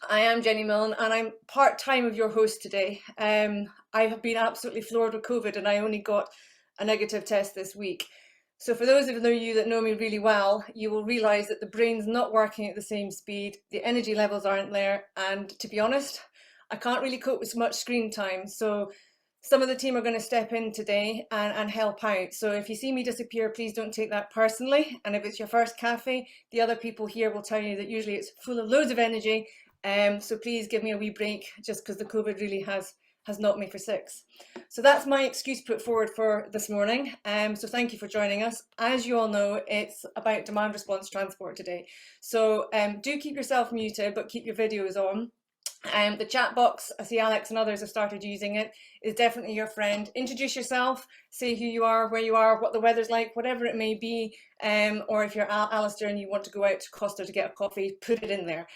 I am Jenny Milne and I'm part-time of your host today. I have been absolutely floored with COVID and I only got a negative test this week. So for those of you that know me really well, you will realise that the brain's not working at the same speed, the energy levels aren't there, and to be honest, I can't really cope with much screen time. So some of the team are going to step in today and help out. So if you see me disappear, please don't take that personally. And if it's your first cafe, the other people here will tell you that usually it's full of loads of energy. So please give me a wee break just because the COVID really has knocked me for six. So that's my excuse put forward for this morning. So thank you for joining us. As you all know, it's about demand response transport today. So do keep yourself muted, but keep your videos on. The chat box, I see Alex and others have started using it, is definitely your friend. Introduce yourself, say who you are, where you are, what the weather's like, whatever it may be. Or if you're Alistair and you want to go out to Costa to get a coffee, put it in there.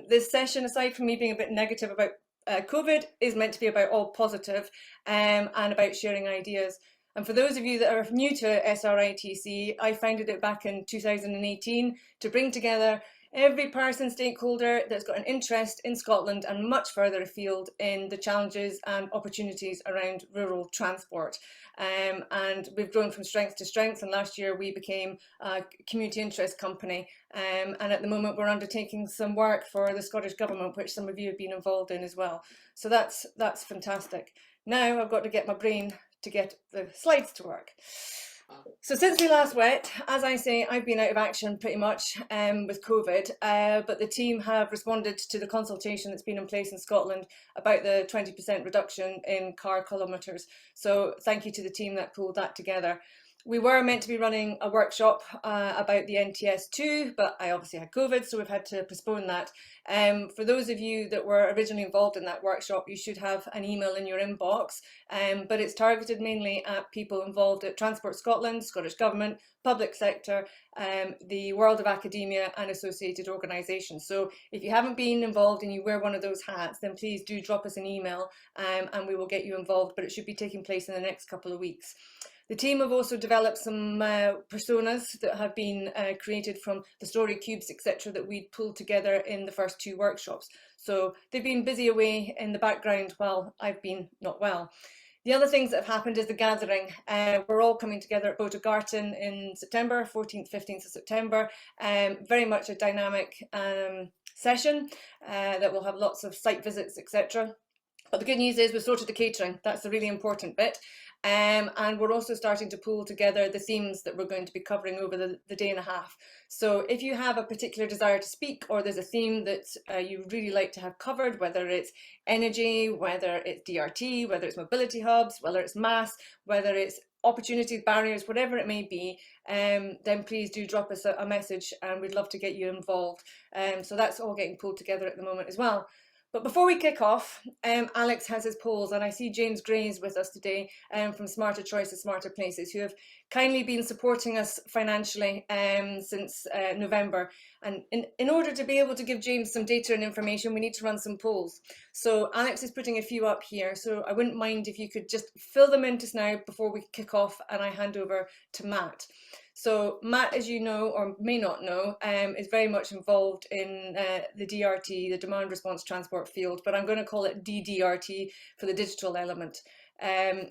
This session, aside from me being a bit negative about COVID, is meant to be about all positive and about sharing ideas. And for those of you that are new to SRITC, I founded it back in 2018 to bring together every person, stakeholder that's got an interest in Scotland and much further afield in the challenges and opportunities around rural transport. And we've grown from strength to strength, and last year we became a community interest company. And at the moment we're undertaking some work for the Scottish Government, which some of you have been involved in as well. So that's fantastic. Now I've got to get my brain to get the slides to work. So since we last met, as I say, I've been out of action pretty much with COVID, but the team have responded to the consultation that's been in place in Scotland about the 20% reduction in car kilometres. So thank you to the team that pulled that together. We were meant to be running a workshop about the NTS2, but I obviously had COVID, so we've had to postpone that. For those of you that were originally involved in that workshop, you should have an email in your inbox, but it's targeted mainly at people involved at Transport Scotland, Scottish Government, public sector, the world of academia and associated organisations. So if you haven't been involved and you wear one of those hats, then please do drop us an email and we will get you involved, but it should be taking place in the next couple of weeks. The team have also developed some personas that have been created from the story cubes, etc., that we pulled together in the first two workshops. So they've been busy away in the background while I've been not well. The other things that have happened is the gathering. We're all coming together at Botagarten in September, 14th, 15th of September. Very much a dynamic session that will have lots of site visits, etc. But the good news is we've sorted the catering. That's the really important bit. And we're also starting to pull together the themes that we're going to be covering over the day and a half. So if you have a particular desire to speak, or there's a theme that you really like to have covered, whether it's energy, whether it's DRT, whether it's mobility hubs, whether it's mass, whether it's opportunities, barriers, whatever it may be, then please do drop us a message and we'd love to get you involved. So that's all getting pulled together at the moment as well. But before we kick off, Alex has his polls, and I see James Gray is with us today from Smarter Choices, Smarter Places, who have kindly been supporting us financially since November. And in order to be able to give James some data and information, we need to run some polls. So Alex is putting a few up here, so I wouldn't mind if you could just fill them in just now before we kick off and I hand over to Matt. So Matt, as you know, or may not know, is very much involved in the DRT, the Demand Response Transport field, but I'm going to call it DDRT for the digital element.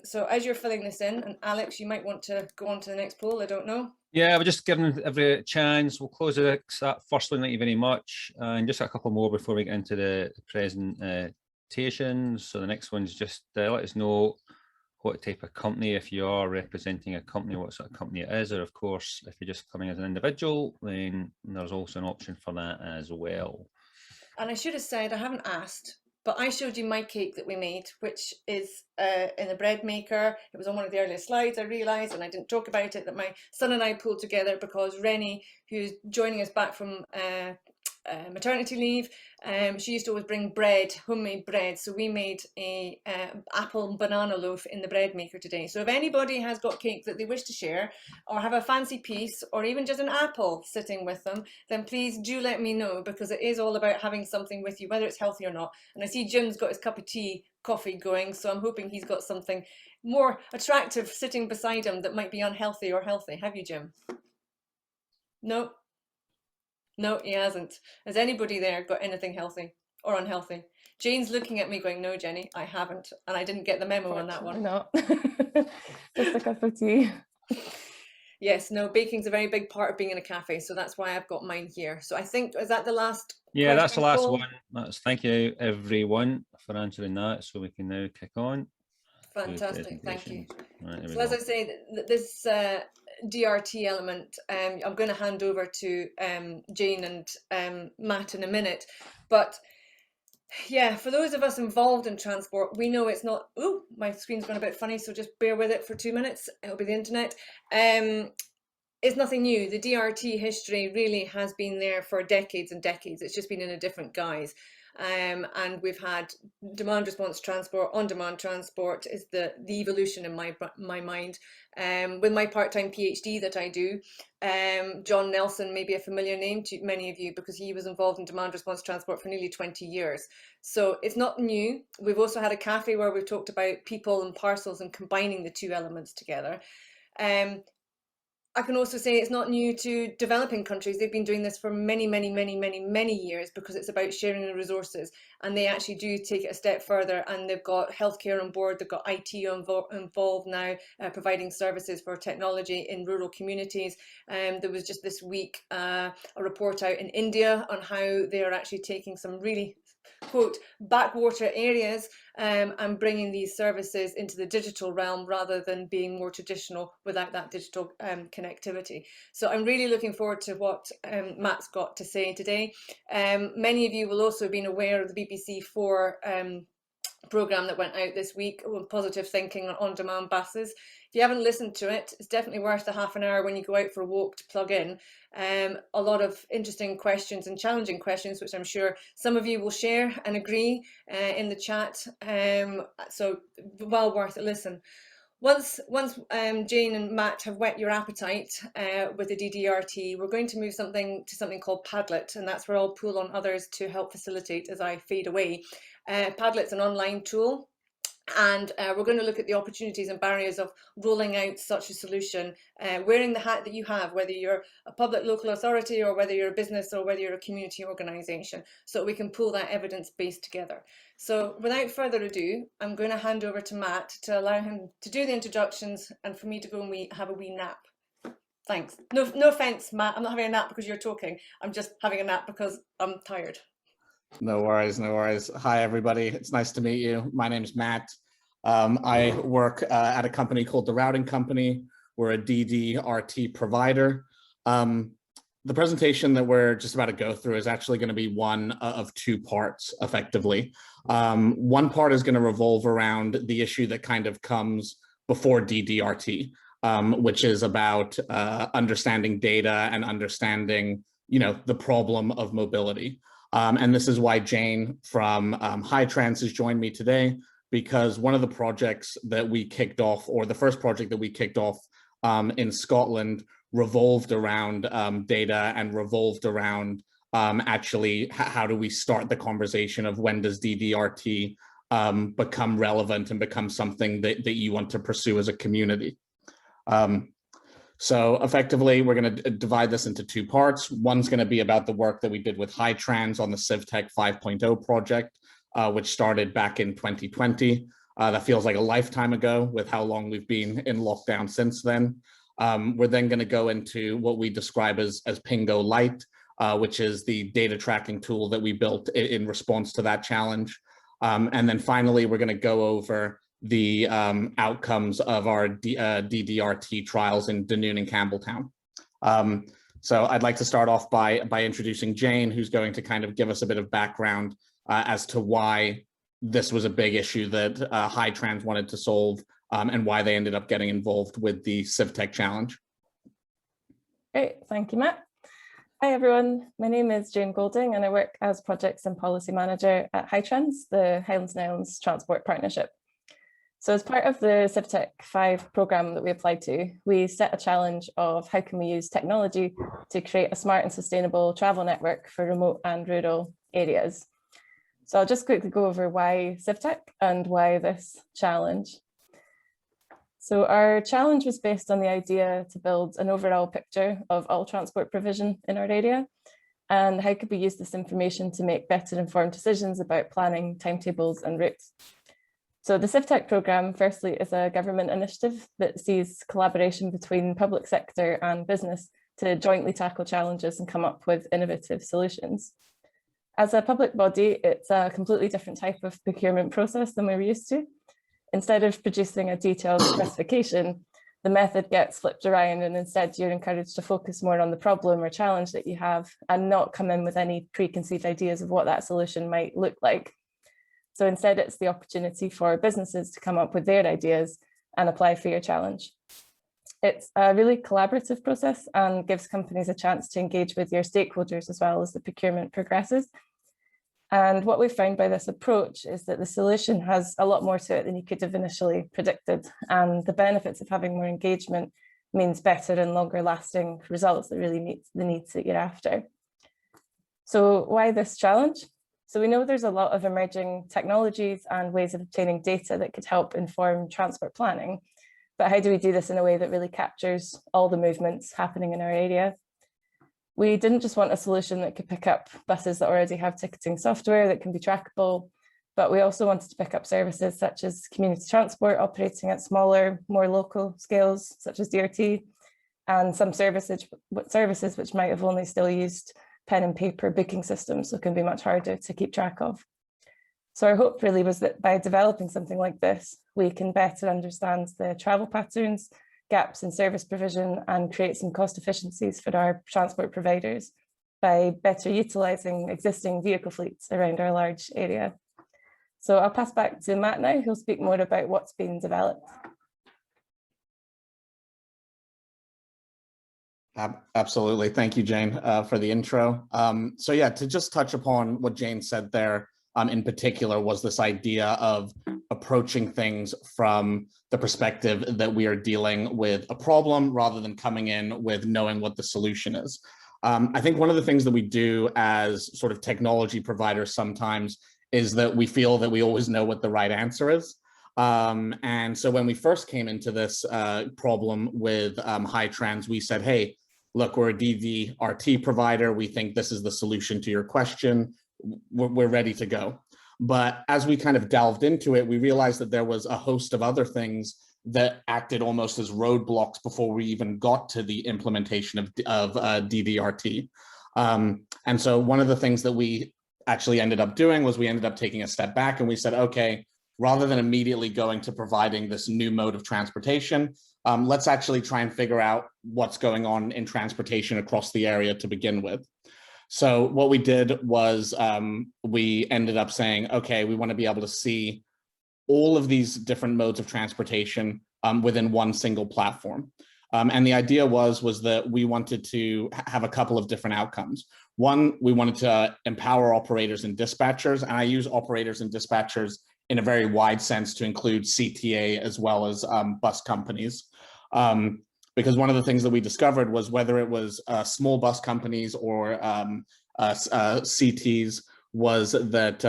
So as you're filling this in, and Alex, you might want to go on to the next poll, I don't know. Yeah, we're just giving every chance. We'll close that first one, thank you very much. And just a couple more before we get into the presentations. So the next one's just let us know what type of company, if you are representing a company, what sort of company it is, or of course, if you're just coming as an individual, then there's also an option for that as well. And I should have said, I haven't asked, but I showed you my cake that we made, which is in a bread maker. It was on one of the earlier slides, I realised, and I didn't talk about it, that my son and I pulled together because Rennie, who's joining us back from maternity leave, she used to always bring bread, homemade bread, so we made a apple and banana loaf in the bread maker today. So if anybody has got cake that they wish to share, or have a fancy piece, or even just an apple sitting with them, then please do let me know, because it is all about having something with you, whether it's healthy or not. And I see Jim's got his cup of tea coffee going, so I'm hoping he's got something more attractive sitting beside him that might be unhealthy or healthy. Have you, Jim? No? No, he hasn't. Has anybody there got anything healthy? or unhealthy? Jane's looking at me going, no, Jenny, I haven't. And I didn't get the memo on that one. Not. Just a cup of tea. Yes, no, baking's a very big part of being in a cafe. So that's why I've got mine here. So I think, is that the last? Yeah, that's the last Paul? one. Thank you everyone for answering that. So we can now kick on. Fantastic, thank you. Right, so as I say, this DRT element, I'm going to hand over to Jane and Matt in a minute. But yeah, for those of us involved in transport, we know it's not, oh, my screen's gone a bit funny, so just bear with it for 2 minutes. It'll be the internet. It's nothing new. The DRT history really has been there for decades and decades. It's just been in a different guise. And we've had demand response transport, on-demand transport is the evolution in my mind. With my part-time PhD that I do, John Nelson may be a familiar name to many of you because he was involved in demand response transport for nearly 20 years. So it's not new. We've also had a cafe where we've talked about people and parcels and combining the two elements together. I can also say it's not new to developing countries. They've been doing this for many, many, many, many, many years because it's about sharing the resources, and they actually do take it a step further, and they've got healthcare on board, they've got IT involved now, providing services for technology in rural communities. There was just this week a report out in India on how they are actually taking some really, quote, backwater areas and bringing these services into the digital realm rather than being more traditional without that digital connectivity. So I'm really looking forward to what Matt's got to say today. Many of you will also have been aware of the BBC4 programme that went out this week on positive thinking on-demand buses. If you haven't listened to it, it's definitely worth the half an hour when you go out for a walk to plug in. A lot of interesting questions and challenging questions, which I'm sure some of you will share and agree in the chat. So well worth a listen. Once Jane and Matt have whet your appetite with the DDRT, we're going to move to something called Padlet, and that's where I'll pull on others to help facilitate as I fade away. Padlet's an online tool, and we're going to look at the opportunities and barriers of rolling out such a solution, wearing the hat that you have, whether you're a public local authority or whether you're a business or whether you're a community organisation, so we can pull that evidence base together. So without further ado, I'm going to hand over to Matt to allow him to do the introductions and for me to go and have a wee nap. Thanks. No offence, Matt, I'm not having a nap because you're talking. I'm just having a nap because I'm tired. No worries, no worries. Hi, everybody. It's nice to meet you. My name's Matt. I work at a company called The Routing Company. We're a DDRT provider. The presentation that we're just about to go through is actually going to be one of two parts, effectively. One part is going to revolve around the issue that kind of comes before DDRT, which is about understanding data and understanding, the problem of mobility. And this is why Jane from HiTrans has joined me today, because one of the projects that we kicked off, or the first project that we kicked off in Scotland, revolved around data and revolved around actually how do we start the conversation of when does DDRT become relevant and become something that you want to pursue as a community. So effectively, we're going to divide this into two parts. One's going to be about the work that we did with HiTrans on the CIVTECH 5.0 project, which started back in 2020. That feels like a lifetime ago with how long we've been in lockdown since then. We're then going to go into what we describe as Pingo Light, which is the data tracking tool that we built in response to that challenge. And then finally, we're going to go over the outcomes of our DDRT trials in Dunoon and Campbeltown. So I'd like to start off by introducing Jane, who's going to kind of give us a bit of background as to why this was a big issue that HiTrans wanted to solve and why they ended up getting involved with the CIVTECH challenge. Great, thank you, Matt. Hi everyone, my name is Jane Golding and I work as Projects and Policy Manager at HiTrans, the Highlands and Islands Transport Partnership. So as part of the CIVTECH 5 programme that we applied to, we set a challenge of how can we use technology to create a smart and sustainable travel network for remote and rural areas. So I'll just quickly go over why CIVTECH and why this challenge. So our challenge was based on the idea to build an overall picture of all transport provision in our area and how could we use this information to make better informed decisions about planning, timetables and routes. So the CIVTECH programme, firstly, is a government initiative that sees collaboration between public sector and business to jointly tackle challenges and come up with innovative solutions. As a public body, it's a completely different type of procurement process than we're used to. Instead of producing a detailed specification, the method gets flipped around, and instead you're encouraged to focus more on the problem or challenge that you have and not come in with any preconceived ideas of what that solution might look like. So instead, it's the opportunity for businesses to come up with their ideas and apply for your challenge. It's a really collaborative process and gives companies a chance to engage with your stakeholders as well as the procurement progresses. And what we found by this approach is that the solution has a lot more to it than you could have initially predicted. And the benefits of having more engagement means better and longer lasting results that really meet the needs that you're after. So why this challenge? So we know there's a lot of emerging technologies and ways of obtaining data that could help inform transport planning. But how do we do this in a way that really captures all the movements happening in our area? We didn't just want a solution that could pick up buses that already have ticketing software that can be trackable, but we also wanted to pick up services such as community transport operating at smaller, more local scales, such as DRT, and some services which might have only still used pen and paper booking systems, so can be much harder to keep track of. So our hope really was that by developing something like this, we can better understand the travel patterns, gaps in service provision, and create some cost efficiencies for our transport providers by better utilising existing vehicle fleets around our large area. So I'll pass back to Matt now, who'll speak more about what's been developed. Absolutely. Thank you, Jane, for the intro. So yeah, to just touch upon what Jane said there, in particular, was this idea of approaching things from the perspective that we are dealing with a problem rather than coming in with knowing what the solution is. I think one of the things that we do as sort of technology providers sometimes is that we feel that we always know what the right answer is. And so when we first came into this problem with HiTrans, we said, hey, look, we're a DDRT provider. We think this is the solution to your question. We're ready to go. But as we kind of delved into it, we realized that there was a host of other things that acted almost as roadblocks before we even got to the implementation of DDRT. And so one of the things that we actually ended up doing was we ended up taking a step back and we said, okay, rather than immediately going to providing this new mode of transportation, let's actually try and figure out what's going on in transportation across the area to begin with. So what we did was we ended up saying, okay, we want to be able to see all of these different modes of transportation within one single platform. And the idea was that we wanted to have a couple of different outcomes. One, we wanted to empower operators and dispatchers, and I use operators and dispatchers in a very wide sense to include CTA as well as bus companies. Because one of the things that we discovered was whether it was small bus companies or CTs was that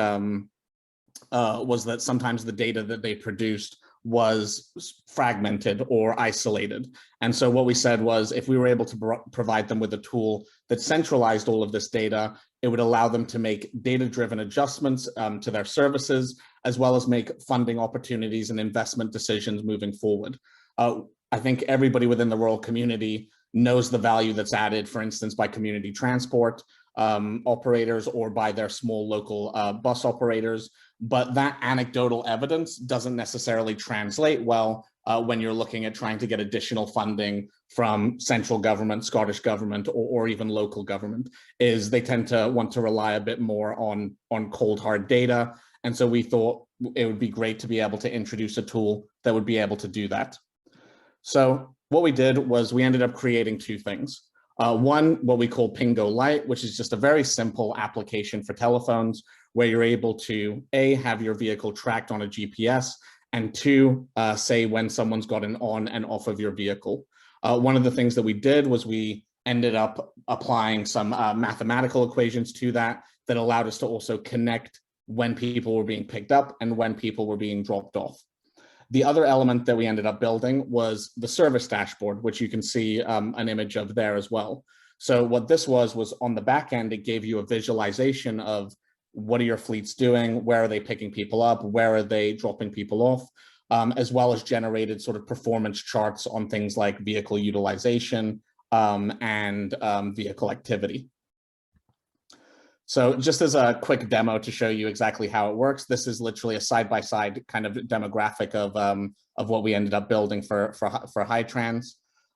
sometimes the data that they produced was fragmented or isolated. And so what we said was if we were able to provide them with a tool that centralized all of this data, it would allow them to make data-driven adjustments to their services, as well as make funding opportunities and investment decisions moving forward. I think everybody within the rural community knows the value that's added, for instance, by community transport operators or by their small local bus operators. But that anecdotal evidence doesn't necessarily translate well when you're looking at trying to get additional funding from central government, Scottish government, or even local government, is they tend to want to rely a bit more on cold hard data. And so we thought it would be great to be able to introduce a tool that would be able to do that. So what we did was we ended up creating two things. One, what we call Pingo Light, which is just a very simple application for telephones where you're able to, A, have your vehicle tracked on a GPS, and two, say when someone's gotten on and off of your vehicle. One of the things that we did was we ended up applying some mathematical equations to that allowed us to also connect when people were being picked up and when people were being dropped off. The other element that we ended up building was the service dashboard, which you can see an image of there as well. So what this was on the back end, it gave you a visualization of what are your fleets doing, where are they picking people up, where are they dropping people off, as well as generated sort of performance charts on things like vehicle utilization and vehicle activity. So just as a quick demo to show you exactly how it works, this is literally a side-by-side kind of demographic of what we ended up building for HiTrans.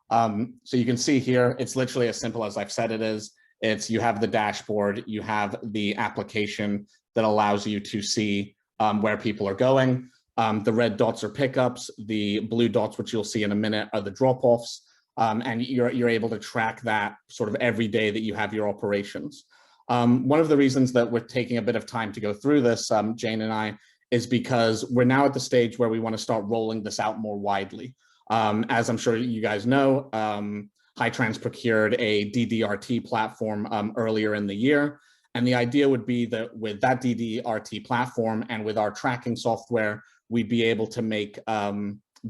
So you can see here, it's literally as simple as I've said it is. It's you have the dashboard, you have the application that allows you to see where people are going. The red dots are pickups, the blue dots, which you'll see in a minute, are the drop-offs, and you're able to track that sort of every day that you have your operations. One of the reasons that we're taking a bit of time to go through this, Jane and I, is because we're now at the stage where we want to start rolling this out more widely. As I'm sure you guys know, HiTrans procured a DDRT platform earlier in the year. And the idea would be that with that DDRT platform and with our tracking software, we'd be able to make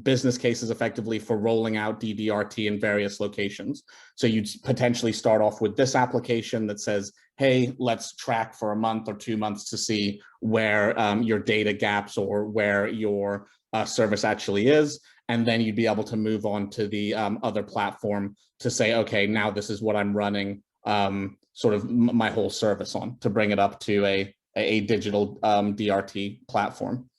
business cases effectively for rolling out DDRT in various locations. So you'd potentially start off with this application that says, hey, let's track for a month or 2 months to see where your data gaps or where your service actually is. And then you'd be able to move on to the other platform to say, okay, now this is what I'm running sort of my whole service on, to bring it up to a digital DRT platform.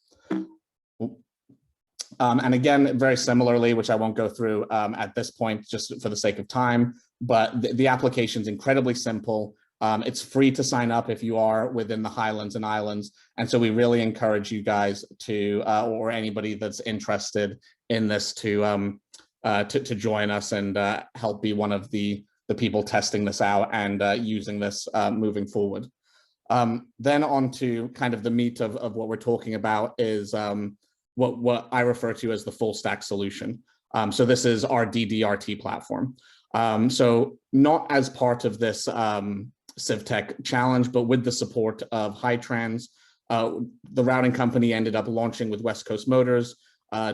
And again, very similarly, which I won't go through at this point, just for the sake of time, but the application is incredibly simple. It's free to sign up if you are within the Highlands and Islands. And so we really encourage you guys to, or anybody that's interested in this to join us and help be one of the people testing this out and using this moving forward. Then on to kind of the meat of what we're talking about is what I refer to as the full stack solution. So this is our DDRT platform. So not as part of this CIVTECH challenge, but with the support of HiTrans, the routing company ended up launching with West Coast Motors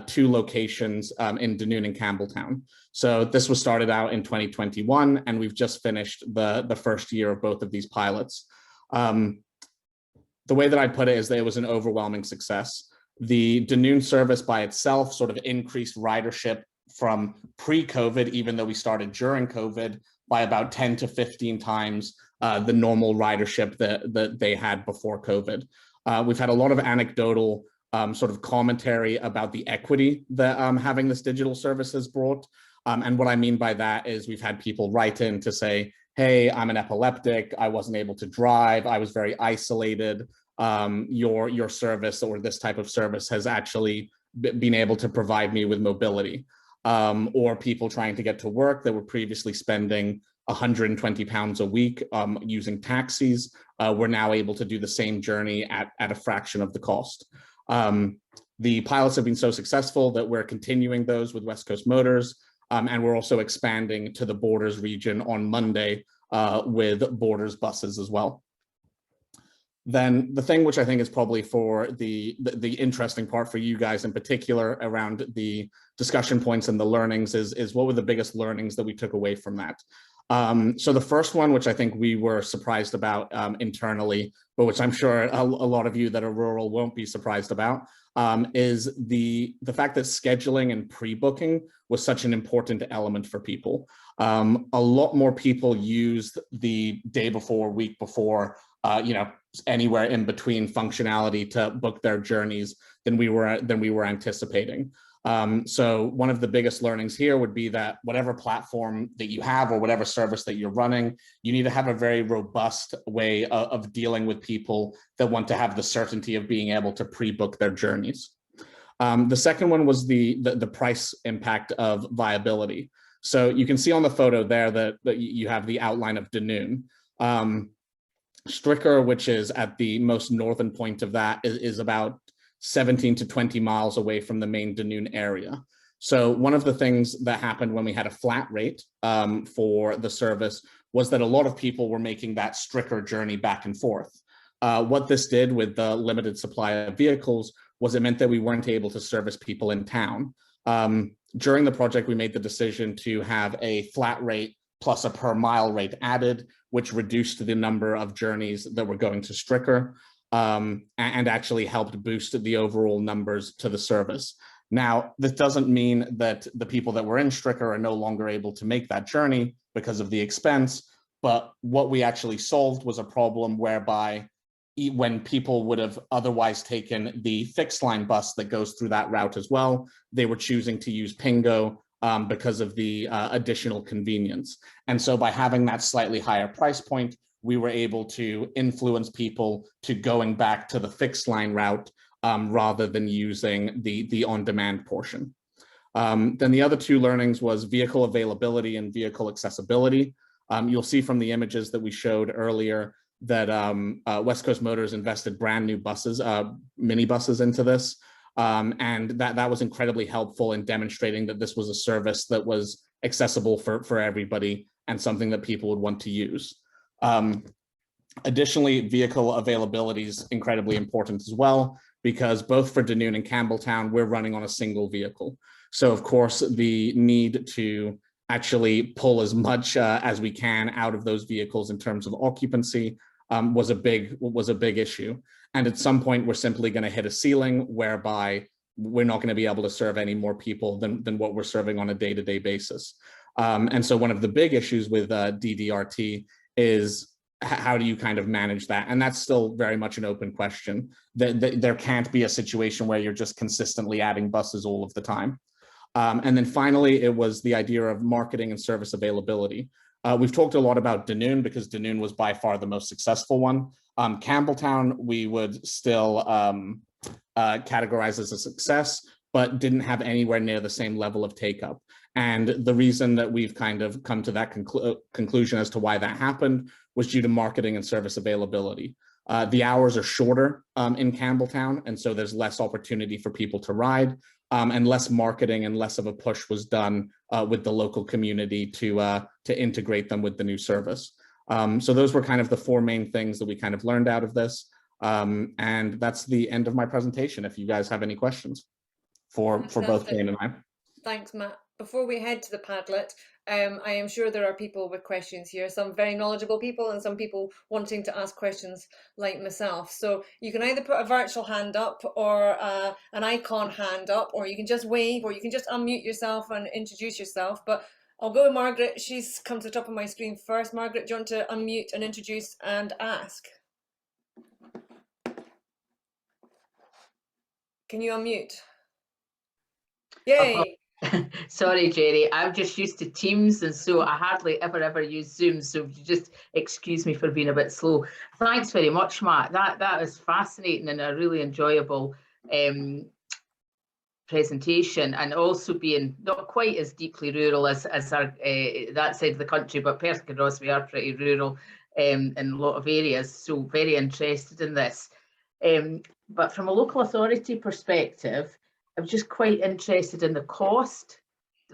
2 locations in Dunoon and Campbeltown. So this was started out in 2021, and we've just finished the first year of both of these pilots. The way that I'd put it is that it was an overwhelming success. The Dunoon service by itself sort of increased ridership from pre-COVID, even though we started during COVID, by about 10 to 15 times the normal ridership that they had before COVID. We've had a lot of anecdotal sort of commentary about the equity that having this digital service has brought. And what I mean by that is we've had people write in to say, hey, I'm an epileptic, I wasn't able to drive, I was very isolated. Your service or this type of service has actually been able to provide me with mobility. Or people trying to get to work that were previously spending 120 pounds a week using taxis, we're now able to do the same journey at a fraction of the cost. The pilots have been so successful that we're continuing those with West Coast Motors, and we're also expanding to the Borders region on Monday with Borders buses as well. Then the thing which I think is probably for the interesting part for you guys in particular around the discussion points and the learnings is what were the biggest learnings that we took away from that. So the first one, which I think we were surprised about internally, but which I'm sure a lot of you that are rural won't be surprised about, is the fact that scheduling and pre-booking was such an important element for people. A lot more people used the day before, week before, anywhere in between functionality to book their journeys than we were anticipating. So one of the biggest learnings here would be that whatever platform that you have or whatever service that you're running, you need to have a very robust way of dealing with people that want to have the certainty of being able to pre-book their journeys. The second one was the price impact of viability. So you can see on the photo there that you have the outline of Dunoon. Stricker, which is at the most northern point of that, is about 17 to 20 miles away from the main Dunoon area. So one of the things that happened when we had a flat rate for the service was that a lot of people were making that Stricker journey back and forth. What this did with the limited supply of vehicles was it meant that we weren't able to service people in town. During the project, we made the decision to have a flat rate plus a per mile rate added, which reduced the number of journeys that were going to Stricker, and actually helped boost the overall numbers to the service. Now, this doesn't mean that the people that were in Stricker are no longer able to make that journey because of the expense, but what we actually solved was a problem whereby when people would have otherwise taken the fixed line bus that goes through that route as well, they were choosing to use Pingo because of the additional convenience. And so by having that slightly higher price point, we were able to influence people to going back to the fixed line route rather than using the on-demand portion. Then the other two learnings was vehicle availability and vehicle accessibility. You'll see from the images that we showed earlier that West Coast Motors invested brand new buses, minibuses into this. And that was incredibly helpful in demonstrating that this was a service that was accessible for everybody and something that people would want to use. Additionally, vehicle availability is incredibly important as well, because both for Dunoon and Campbeltown, we're running on a single vehicle. So of course, the need to actually pull as much as we can out of those vehicles in terms of occupancy was a big issue. And at some point, we're simply going to hit a ceiling whereby we're not going to be able to serve any more people than what we're serving on a day-to-day basis. And so one of the big issues with DDRT is how do you kind of manage that? And that's still very much an open question. There can't be a situation where you're just consistently adding buses all of the time. And then finally, it was the idea of marketing and service availability. We've talked a lot about Dunoon because Dunoon was by far the most successful one. Campbeltown, we would still categorize as a success, but didn't have anywhere near the same level of take-up. And the reason that we've kind of come to that conclusion as to why that happened was due to marketing and service availability. The hours are shorter in Campbeltown, and so there's less opportunity for people to ride, and less marketing and less of a push was done with the local community to integrate them with the new service. So those were kind of the four main things that we kind of learned out of this. And that's the end of my presentation. If you guys have any questions for both Jane and I. Thanks, Matt. Before we head to the Padlet, I am sure there are people with questions here, some very knowledgeable people and some people wanting to ask questions like myself. So you can either put a virtual hand up or an icon hand up, or you can just wave, or you can just unmute yourself and introduce yourself. But I'll go with Margaret. She's come to the top of my screen first. Margaret, do you want to unmute and introduce and ask? Can you unmute? Yay! Sorry, Jerry, I'm just used to Teams, and so I hardly ever use Zoom, so just excuse me for being a bit slow. Thanks very much, Matt. That was fascinating and a really enjoyable presentation, and also being not quite as deeply rural as our that side of the country, but Perth and Ross, we are pretty rural in a lot of areas, so very interested in this. But from a local authority perspective, I'm just quite interested in the cost.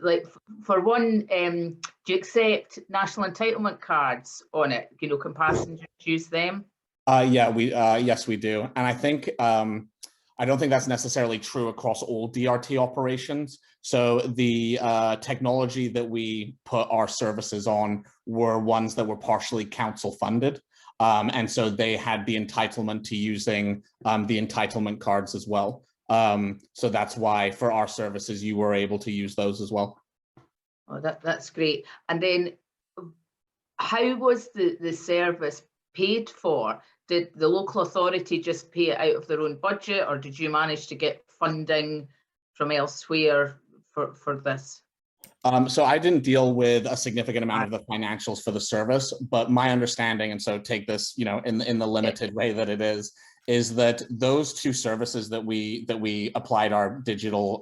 Like, for one, do you accept national entitlement cards on it? You know, can passengers use them? Yeah, yes, we do. And I think, I don't think that's necessarily true across all DRT operations. So the technology that we put our services on were ones that were partially council funded. And so they had the entitlement to using the entitlement cards as well. So that's why for our services, you were able to use those as well. Oh, that's great. And then how was the service paid for? Did the local authority just pay it out of their own budget, or did you manage to get funding from elsewhere for this? So I didn't deal with a significant amount of the financials for the service, but my understanding, and so take this, you know, in the limited way that it is that those two services that we applied our digital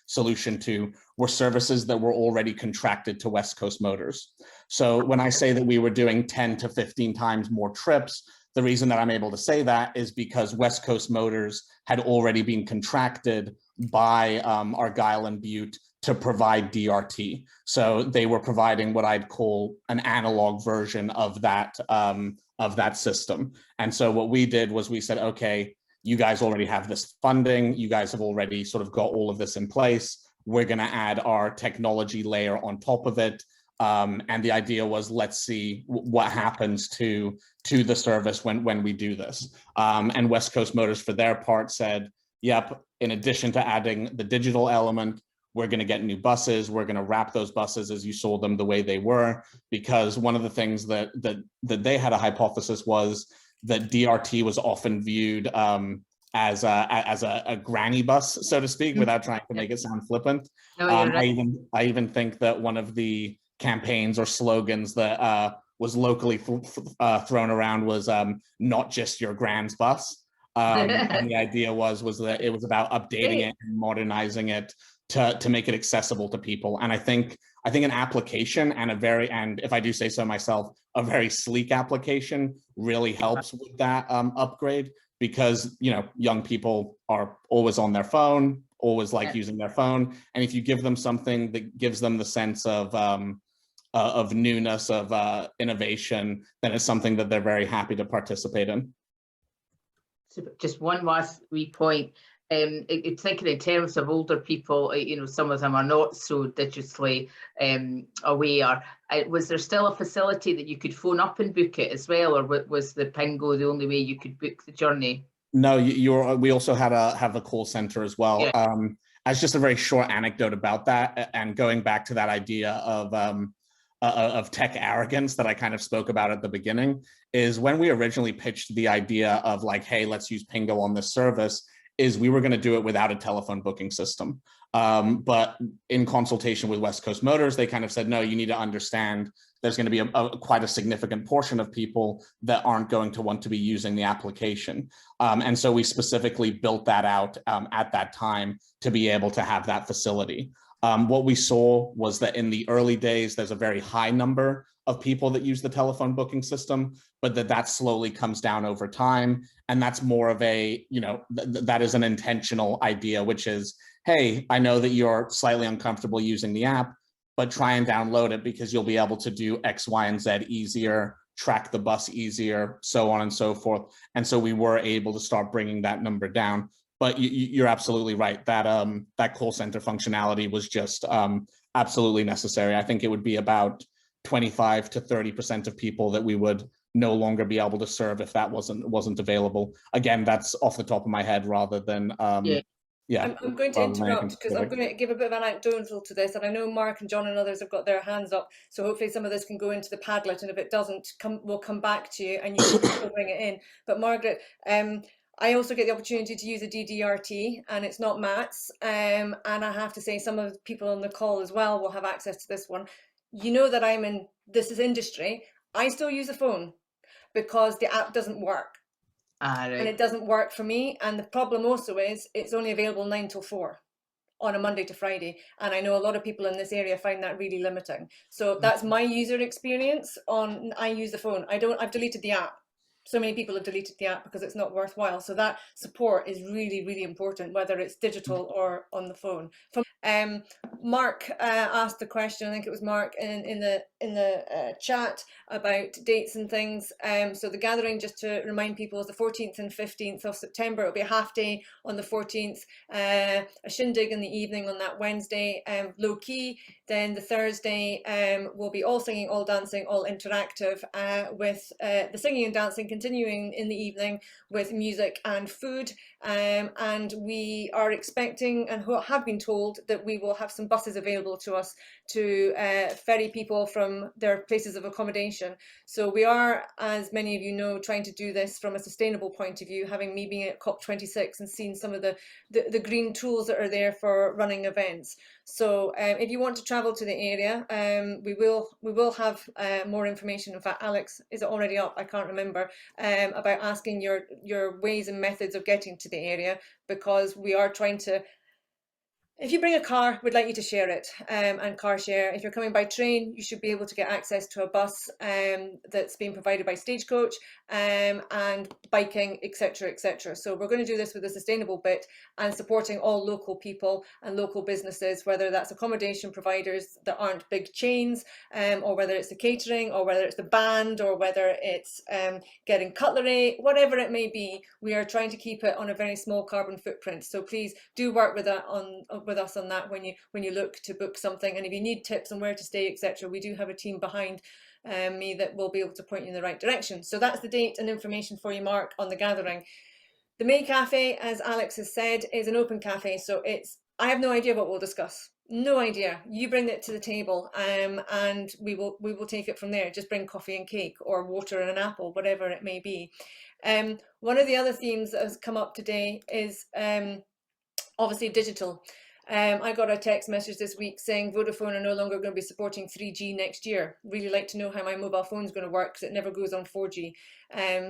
solution to were services that were already contracted to West Coast Motors. So when I say that we were doing 10 to 15 times more trips, the reason that I'm able to say that is because West Coast Motors had already been contracted by Argyle and Butte to provide DRT. So they were providing what I'd call an analog version of that system. And so what we did was we said, okay, you guys already have this funding. You guys have already sort of got all of this in place. We're going to add our technology layer on top of it. And the idea was, let's see what happens to the service when we do this. And West Coast Motors, for their part, said, yep, in addition to adding the digital element, we're going to get new buses. We're going to wrap those buses as you saw them the way they were, because one of the things that they had a hypothesis was that DRT was often viewed as a granny bus, so to speak, without trying to make it sound flippant. No, you're right. I even think that one of the campaigns or slogans that was locally thrown around was not just your grand's bus. And the idea was that it was about updating it and modernizing it to make it accessible to people. And I think an application and if I do say so myself, a very sleek application really helps with that upgrade, because young people are always on their phone, always like using their phone, and if you give them something that gives them the sense of newness, of innovation, then it's something that they're very happy to participate in. So just one last wee point. Thinking in terms of older people, some of them are not so digitally aware. Was there still a facility that you could phone up and book it as well, or was the Pingo the only way you could book the journey? No, we also have a call center as well. Yeah. As just a very short anecdote about that, and going back to that idea of tech arrogance that I kind of spoke about at the beginning, is when we originally pitched the idea of like, hey, let's use Pingo on this service, is we were going to do it without a telephone booking system. But in consultation with West Coast Motors, they kind of said, no, you need to understand there's going to be quite a significant portion of people that aren't going to want to be using the application. And so we specifically built that out at that time to be able to have that facility. What we saw was that in the early days, there's a very high number of people that use the telephone booking system, but that slowly comes down over time. And that's more of a, that is an intentional idea, which is, hey, I know that you're slightly uncomfortable using the app, but try and download it because you'll be able to do X, Y, and Z easier, track the bus easier, so on and so forth. And so we were able to start bringing that number down. But you're absolutely right. That call center functionality was just absolutely necessary. I think it would be about 25 to 30% of people that we would no longer be able to serve if that wasn't available. Again, that's off the top of my head rather than yeah. I'm going to interrupt because I'm going to give a bit of an anecdotal to this, and I know Mark and John and others have got their hands up, so hopefully some of this can go into the Padlet, and if it doesn't, we'll come back to you and you can bring it in. But Margaret, I also get the opportunity to use a DDRT, and it's not Matt's, and I have to say some of the people on the call as well will have access to this one. You know that this is industry. I still use a phone because the app doesn't work. Right. And it doesn't work for me. And the problem also is it's only available 9 till 4 on a Monday to Friday. And I know a lot of people in this area find that really limiting. So that's my user experience I use the phone. I've deleted the app. So many people have deleted the app because it's not worthwhile. So that support is really, really important, whether it's digital or on the phone. Mark asked the question, I think it was Mark in the chat about dates and things. So the gathering, just to remind people, is the 14th and 15th of September. It'll be a half day on the 14th, a shindig in the evening on that Wednesday, low key. Then the Thursday will be all singing, all dancing, all interactive, with the singing and dancing continuing in the evening with music and food. And we are expecting and have been told that we will have some buses available to us to ferry people from their places of accommodation. So we are, as many of you know, trying to do this from a sustainable point of view, having me being at COP26 and seeing some of the green tools that are there for running events. So if you want to travel to the area, we will have more information. In fact, Alex, is it already up? I can't remember, about asking your ways and methods of getting to the area, because we are trying to, if you bring a car, we'd like you to share it, and car share. If you're coming by train, you should be able to get access to a bus that's being provided by Stagecoach, and biking, etc., etc. So we're going to do this with a sustainable bit and supporting all local people and local businesses, whether that's accommodation providers that aren't big chains, or whether it's the catering, or whether it's the band, or whether it's getting cutlery, whatever it may be. We are trying to keep it on a very small carbon footprint. So please do work with with us on that when you look to book something. And if you need tips on where to stay, etc., we do have a team behind me that will be able to point you in the right direction. So that's the date and information for you, Mark, on the gathering. The May Cafe, as Alex has said, is an open cafe, so I have no idea what we'll discuss. No idea. You bring it to the table, and we will take it from there. Just bring coffee and cake, or water and an apple, whatever it may be. One of the other themes that has come up today is obviously digital. I got a text message this week saying Vodafone are no longer going to be supporting 3G next year. Really like to know how my mobile phone is going to work, because it never goes on 4G.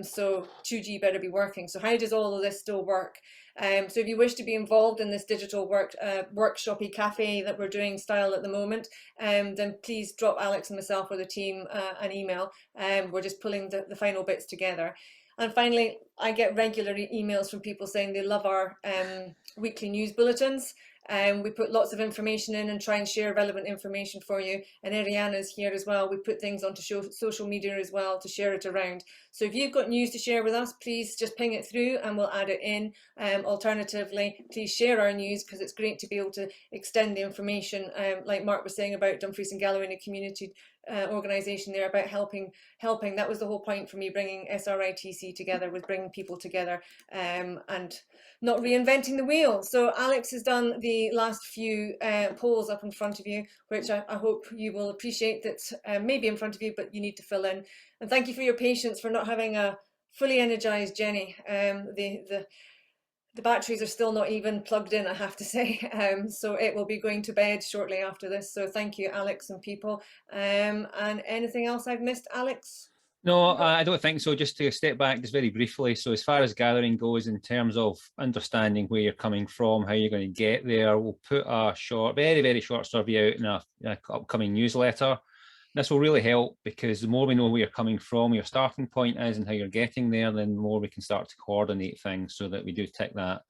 So 2G better be working. So how does all of this still work? So if you wish to be involved in this digital workshopy cafe that we're doing style at the moment, then please drop Alex and myself or the team an email. We're just pulling the final bits together. And finally, I get regular emails from people saying they love our weekly news bulletins. We put lots of information in and try and share relevant information for you. And Ariana's here as well. We put things onto social media as well to share it around. So if you've got news to share with us, please just ping it through and we'll add it in. Alternatively, please share our news, because it's great to be able to extend the information, like Mark was saying about Dumfries and Galloway and a community organisation there, about helping. That was the whole point for me bringing SRITC together, was bringing people together and not reinventing the wheel. So Alex has done the last few polls up in front of you, which I hope you will appreciate that may be in front of you, but you need to fill in. And thank you for your patience for not having a fully energized Jenny. The batteries are still not even plugged in, I have to say. So it will be going to bed shortly after this. So thank you, Alex and people. And anything else I've missed, Alex? No, I don't think so. Just to step back just very briefly. So as far as gathering goes, in terms of understanding where you're coming from, how you're going to get there, we'll put a very, very short survey out in an upcoming newsletter. This will really help, because the more we know where you're coming from, your starting point is, and how you're getting there, then the more we can start to coordinate things so that we do tick that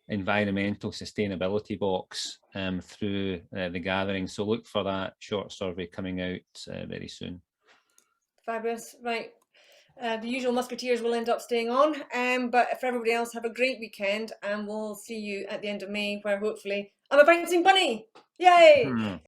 environmental sustainability box through the gathering. So look for that short survey coming out very soon. Fabulous. Right. The usual musketeers will end up staying on, but for everybody else, have a great weekend, and we'll see you at the end of May, where hopefully I'm a bouncing bunny. Yay!